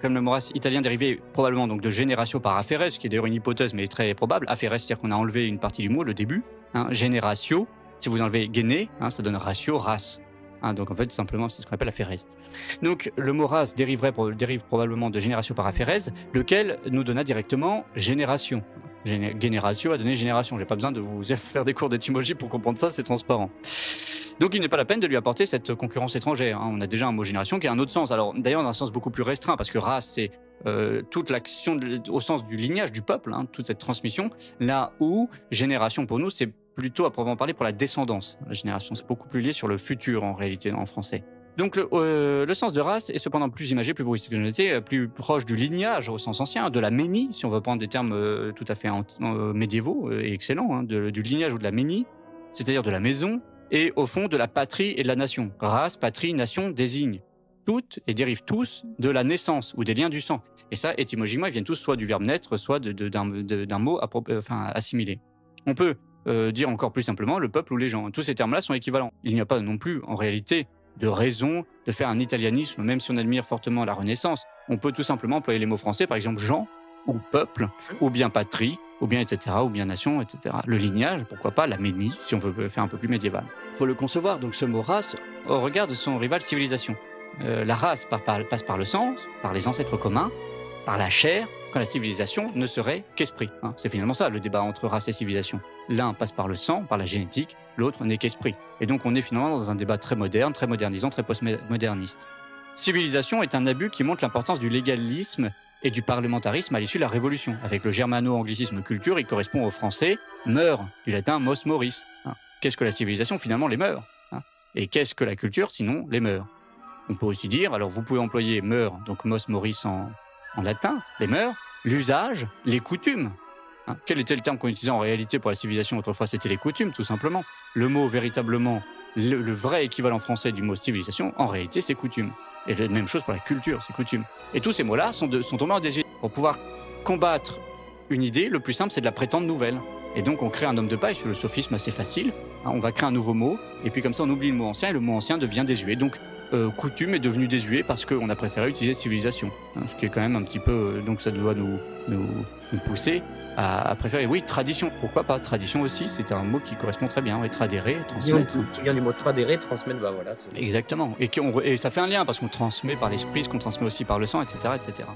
Comme le moras italien dérivé probablement donc de generatio par afferre, ce qui est d'ailleurs une hypothèse mais très probable. Afferre, c'est-à-dire qu'on a enlevé une partie du mot, le début. Hein, generatio, si vous enlevez gene, hein, ça donne ratio, race. Hein, donc en fait, simplement, c'est ce qu'on appelle afferrese. Donc le mot race dérive probablement de generatio par afferrese, lequel nous donna directement génération. Generatio a donné génération. J'ai pas besoin de vous faire des cours d'étymologie pour comprendre ça, c'est transparent. Donc il n'est pas la peine de lui apporter cette concurrence étrangère. Hein. On a déjà un mot génération qui a un autre sens. Alors d'ailleurs dans un sens beaucoup plus restreint, parce que race c'est toute l'action au sens du lignage du peuple, hein, toute cette transmission. Là où génération pour nous c'est plutôt à proprement parler pour la descendance. La génération c'est beaucoup plus lié sur le futur en réalité en français. Donc le sens de race est cependant plus imagé, plus brusque, plus proche du lignage au sens ancien, de la ménie, si on veut prendre des termes tout à fait médiévaux et excellents, hein, du lignage ou de la ménie, c'est-à-dire de la maison, et au fond de la patrie et de la nation. Race, patrie, nation désignent toutes et dérivent tous de la naissance ou des liens du sang. Et ça, étymologiquement, ils viennent tous soit du verbe naître, soit d'un mot assimilé. On peut dire encore plus simplement le peuple ou les gens. Tous ces termes-là sont équivalents. Il n'y a pas non plus, en réalité, de raison de faire un italianisme, même si on admire fortement la Renaissance. On peut tout simplement employer les mots français, par exemple gens ou peuple, ou bien patrie, ou bien etc., ou bien nation, etc. Le lignage, pourquoi pas, la ménie, si on veut faire un peu plus médiéval. Il faut le concevoir, donc ce mot race, au regard de son rival civilisation. La race passe par le sens, par les ancêtres communs, par la chair, quand la civilisation ne serait qu'esprit. Hein. C'est finalement ça le débat entre race et civilisation. L'un passe par le sang, par la génétique, l'autre n'est qu'esprit. Et donc on est finalement dans un débat très moderne, très modernisant, très postmoderniste. Civilisation est un abus qui montre l'importance du légalisme et du parlementarisme à l'issue de la Révolution. Avec le germano-anglicisme culture, il correspond au français mœurs, du latin mos moris. Hein. Qu'est-ce que la civilisation? Finalement, les mœurs. Hein. Et qu'est-ce que la culture? Sinon, les mœurs. On peut aussi dire, alors vous pouvez employer mœurs, donc mos moris en latin, les mœurs, l'usage, les coutumes. Hein. Quel était le terme qu'on utilisait en réalité pour la civilisation autrefois? C'était les coutumes, tout simplement. Le mot véritablement, le vrai équivalent français du mot civilisation, en réalité, c'est coutume. Et la même chose pour la culture, c'est coutume. Et tous ces mots-là sont tombés en désuétude. Pour pouvoir combattre une idée, le plus simple, c'est de la prétendre nouvelle. Et donc, on crée un homme de paille sur le sophisme assez facile. Hein, on va créer un nouveau mot, et puis comme ça, on oublie le mot ancien, et le mot ancien devient désuet. Donc, coutume est devenu désuet parce qu'on a préféré utiliser civilisation. Hein, ce qui est quand même un petit peu... donc, ça doit nous pousser à préférer, oui, tradition. Pourquoi pas? Tradition aussi, c'est un mot qui correspond très bien. Oui, tradere, transmettre. Qui vient du mot tradere, transmettre, bah voilà. Exactement. Et ça fait un lien parce qu'on transmet par l'esprit, ce qu'on transmet aussi par le sang, etc., etc.